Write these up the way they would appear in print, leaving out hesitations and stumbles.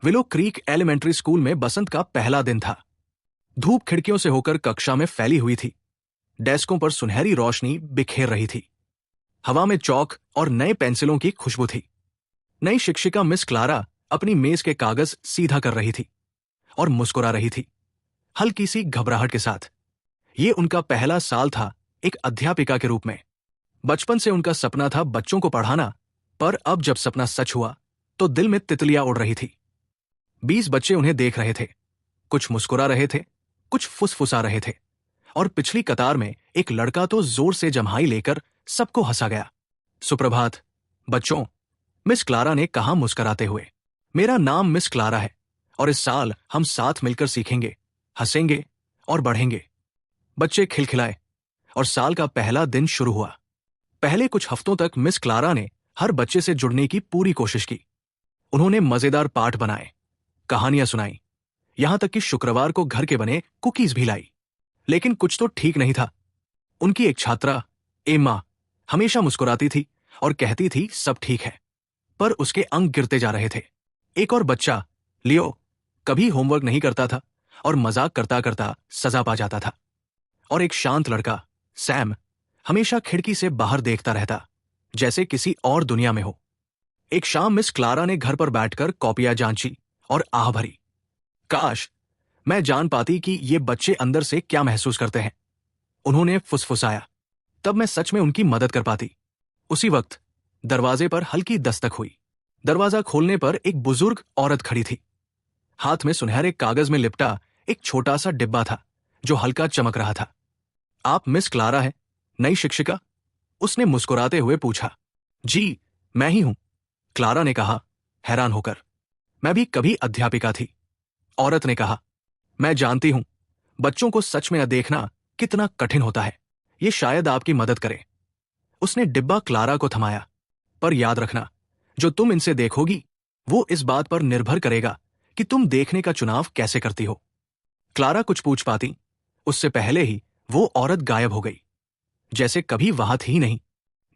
Willow creek elementary school में बसंत का पहला दिन था। धूप खिड़कियों से होकर कक्षा में फैली हुई थी। डेस्कों पर सुनहरी रोशनी बिखेर रही थी। हवा में चौक और नए पेंसिलों की खुशबू थी। नई शिक्षिका मिस क्लारा अपनी मेज के कागज सीधा कर रही थी और मुस्कुरा रही थी, हल्की सी घबराहट के साथ। ये उनका पहला साल था एक अध्यापिका के रूप में। बचपन से उनका सपना था बच्चों को पढ़ाना, पर अब जब सपना सच हुआ तो दिल में तितलियां उड़ रही थी। 20 बच्चे उन्हें देख रहे थे। कुछ मुस्कुरा रहे थे, कुछ फुसफुसा रहे थे, और पिछली कतार में एक लड़का तो जोर से जम्हाई लेकर सबको हंसा गया। सुप्रभात बच्चों, मिस क्लारा ने कहा मुस्कुराते हुए। मेरा नाम मिस क्लारा है और इस साल हम साथ मिलकर सीखेंगे, हंसेंगे और बढ़ेंगे। बच्चे खिलखिलाए और साल का पहला दिन शुरू हुआ। पहले कुछ हफ्तों तक मिस क्लारा ने हर बच्चे से जुड़ने की पूरी कोशिश की। उन्होंने मजेदार पाठ बनाए, कहानियां सुनाई, यहां तक कि शुक्रवार को घर के बने कुकीज भी लाई। लेकिन कुछ तो ठीक नहीं था। उनकी एक छात्रा एम्मा हमेशा मुस्कुराती थी और कहती थी सब ठीक है, पर उसके अंक गिरते जा रहे थे। एक और बच्चा लियो कभी होमवर्क नहीं करता था और मजाक करता करता सजा पा जाता था। और एक शांत लड़का सैम हमेशा खिड़की से बाहर देखता रहता, जैसे किसी और दुनिया में हो। एक शाम मिस क्लारा ने घर पर बैठकर कॉपियां जांची और आह भरी, काश मैं जान पाती कि ये बच्चे अंदर से क्या महसूस करते हैं। उन्होंने फुसफुसाया, तब मैं सच में उनकी मदद कर पाती। उसी वक्त दरवाजे पर हल्की दस्तक हुई। दरवाजा खोलने पर एक बुजुर्ग औरत खड़ी थी। हाथ में सुनहरे कागज में लिपटा एक छोटा सा डिब्बा था जो हल्का चमक रहा था। आप मिस क्लारा हैं, नई शिक्षिका? उसने मुस्कुराते हुए पूछा। जी, मैं ही हूं, क्लारा ने कहा, हैरान होकर। मैं भी कभी अध्यापिका थी, औरत ने कहा। मैं जानती हूं, बच्चों को सच में न देखना कितना कठिन होता है। ये शायद आपकी मदद करे। उसने डिब्बा क्लारा को थमाया। पर याद रखना, जो तुम इनसे देखोगी वो इस बात पर निर्भर करेगा कि तुम देखने का चुनाव कैसे करती हो। क्लारा कुछ पूछ पाती, उससे पहले ही वो औरत गायब हो गई, जैसे कभी वहां थी ही नहीं।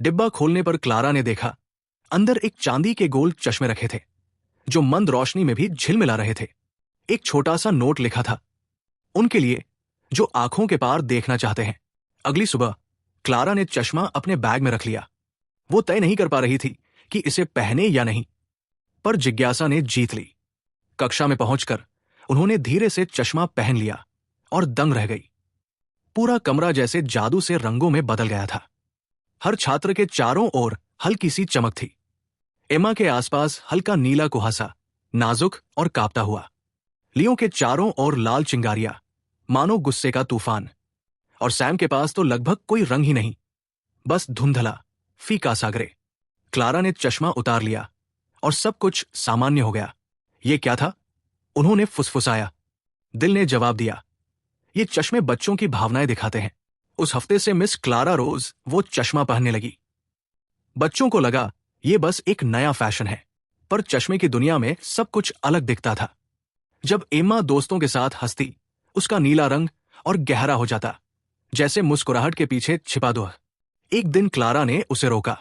डिब्बा खोलने पर क्लारा ने देखा, अंदर एक चांदी के गोल चश्मे रखे थे जो मंद रोशनी में भी झिलमिला रहे थे। एक छोटा सा नोट लिखा था, उनके लिए जो आंखों के पार देखना चाहते हैं। अगली सुबह क्लारा ने चश्मा अपने बैग में रख लिया। वो तय नहीं कर पा रही थी कि इसे पहने या नहीं, पर जिज्ञासा ने जीत ली। कक्षा में पहुंचकर उन्होंने धीरे से चश्मा पहन लिया और दंग रह गई। पूरा कमरा जैसे जादू से रंगों में बदल गया था। हर छात्र के चारों ओर हल्की सी चमक थी। एमा के आसपास हल्का नीला कुहासा, नाजुक और कांपता हुआ। लियो के चारों ओर लाल चिंगारियां, मानो गुस्से का तूफान। और सैम के पास तो लगभग कोई रंग ही नहीं, बस धुंधला फीका सा ग्रे। क्लारा ने चश्मा उतार लिया और सब कुछ सामान्य हो गया। ये क्या था? उन्होंने फुसफुसाया। दिल ने जवाब दिया, ये चश्मे बच्चों की भावनाएं दिखाते हैं। उस हफ्ते से मिस क्लारा रोज वो चश्मा पहनने लगी। बच्चों को लगा ये बस एक नया फैशन है, पर चश्मे की दुनिया में सब कुछ अलग दिखता था। जब एम्मा दोस्तों के साथ हंसती, उसका नीला रंग और गहरा हो जाता, जैसे मुस्कुराहट के पीछे छिपा दो। एक दिन क्लारा ने उसे रोका।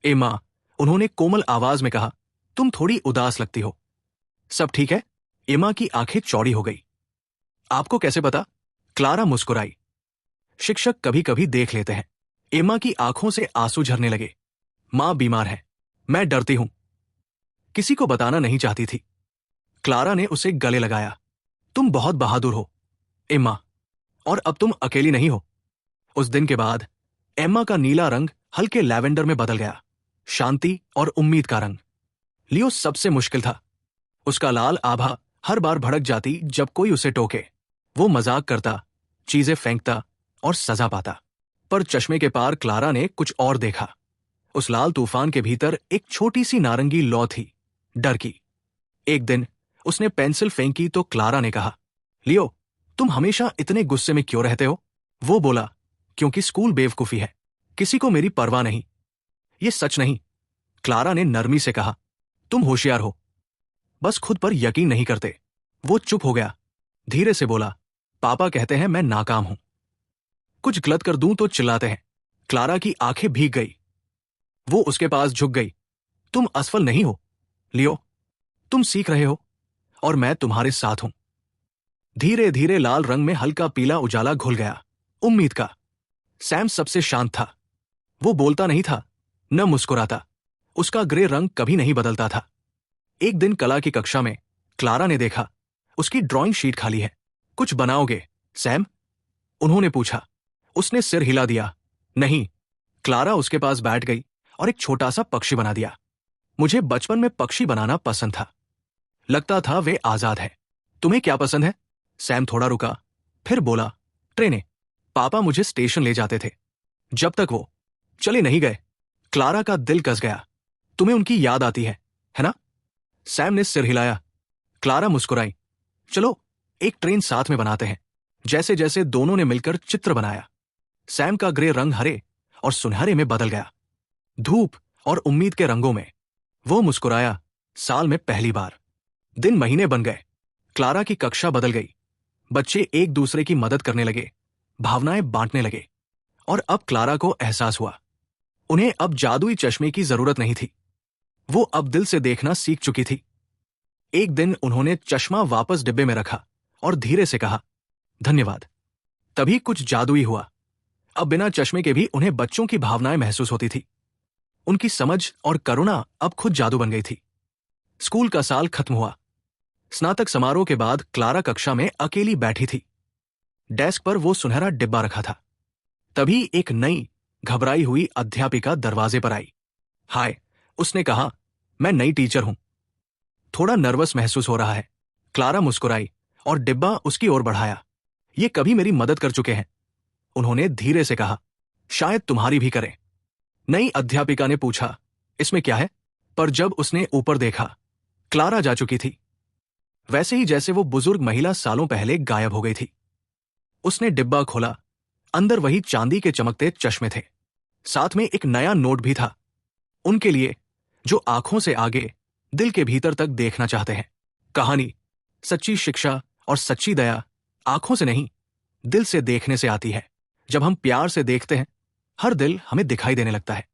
एम्मा, उन्होंने कोमल आवाज में कहा, तुम थोड़ी उदास लगती हो। सब ठीक है? एम्मा की आंखें चौड़ी हो गई। आपको कैसे पता? क्लारा मुस्कुराई। शिक्षक कभी कभी देख लेते हैं। एम्मा की आंखों से आंसू झरने लगे। मां बीमार है, मैं डरती हूं। किसी को बताना नहीं चाहती थी। क्लारा ने उसे गले लगाया। तुम बहुत बहादुर हो एम्मा, और अब तुम अकेली नहीं हो। उस दिन के बाद एम्मा का नीला रंग हल्के लैवेंडर में बदल गया, शांति और उम्मीद का रंग। लियो सबसे मुश्किल था। उसका लाल आभा हर बार भड़क जाती जब कोई उसे टोके। वो मजाक करता, चीजें फेंकता और सजा पाता। पर चश्मे के पार क्लारा ने कुछ और देखा। उस लाल तूफान के भीतर एक छोटी सी नारंगी लौ थी, डर की। एक दिन उसने पेंसिल फेंकी तो क्लारा ने कहा, लियो, तुम हमेशा इतने गुस्से में क्यों रहते हो? वो बोला, क्योंकि स्कूल बेवकूफी है, किसी को मेरी परवाह नहीं। ये सच नहीं, क्लारा ने नरमी से कहा। तुम होशियार हो, बस खुद पर यकीन नहीं करते। वो चुप हो गया, धीरे से बोला, पापा कहते हैं मैं नाकाम हूं। कुछ गलत कर दूं तो चिल्लाते हैं। क्लारा की आंखें भीग गई। वो उसके पास झुक गई। तुम असफल नहीं हो लियो, तुम सीख रहे हो। और मैं तुम्हारे साथ हूं। धीरे धीरे लाल रंग में हल्का पीला उजाला घुल गया, उम्मीद का। सैम सबसे शांत था। वो बोलता नहीं था, न मुस्कुराता। उसका ग्रे रंग कभी नहीं बदलता था। एक दिन कला की कक्षा में क्लारा ने देखा, उसकी ड्राइंग शीट खाली है। कुछ बनाओगे, सैम? उन्होंने पूछा। उसने सिर हिला दिया। नहीं। क्लारा उसके पास बैठ गई और एक छोटा सा पक्षी बना दिया। मुझे बचपन में पक्षी बनाना पसंद था। लगता था वे आजाद है। तुम्हें क्या पसंद है? सैम थोड़ा रुका, फिर बोला, ट्रेनें। पापा मुझे स्टेशन ले जाते थे, जब तक वो चले नहीं गए। क्लारा का दिल कस गया। तुम्हें उनकी याद आती है ना? सैम ने सिर हिलाया। क्लारा मुस्कुराई। चलो एक ट्रेन साथ में बनाते हैं। जैसे जैसे दोनों ने मिलकर चित्र बनाया, सैम का ग्रे रंग हरे और सुनहरे में बदल गया, धूप और उम्मीद के रंगों में। वो मुस्कुराया। साल में पहली बार। दिन महीने बन गए। क्लारा की कक्षा बदल गई। बच्चे एक दूसरे की मदद करने लगे, भावनाएं बांटने लगे। और अब क्लारा को एहसास हुआ, उन्हें अब जादुई चश्मे की जरूरत नहीं थी। वो अब दिल से देखना सीख चुकी थी। एक दिन उन्होंने चश्मा वापस डिब्बे में रखा और धीरे से कहा, धन्यवाद। तभी कुछ जादुई हुआ। अब बिना चश्मे के भी उन्हें बच्चों की भावनाएं महसूस होती थी। उनकी समझ और करुणा अब खुद जादू बन गई थी। स्कूल का साल खत्म हुआ। स्नातक समारोह के बाद क्लारा कक्षा में अकेली बैठी थी। डेस्क पर वो सुनहरा डिब्बा रखा था। तभी एक नई, घबराई हुई अध्यापिका दरवाजे पर आई। हाय, उसने कहा, मैं नई टीचर हूं। थोड़ा नर्वस महसूस हो रहा है। क्लारा मुस्कुराई और डिब्बा उसकी ओर बढ़ाया। ये कभी मेरी मदद कर चुके हैं, उन्होंने धीरे से कहा। शायद तुम्हारी भी करें। नई अध्यापिका ने पूछा, इसमें क्या है? पर जब उसने ऊपर देखा, क्लारा जा चुकी थी, वैसे ही जैसे वो बुजुर्ग महिला सालों पहले गायब हो गई थी। उसने डिब्बा खोला। अंदर वही चांदी के चमकते चश्मे थे। साथ में एक नया नोट भी था, उनके लिए जो आंखों से आगे, दिल के भीतर तक देखना चाहते हैं। कहानी, सच्ची शिक्षा और सच्ची दया आंखों से नहीं, दिल से देखने से आती है। जब हम प्यार से देखते हैं, हर दिल हमें दिखाई देने लगता है।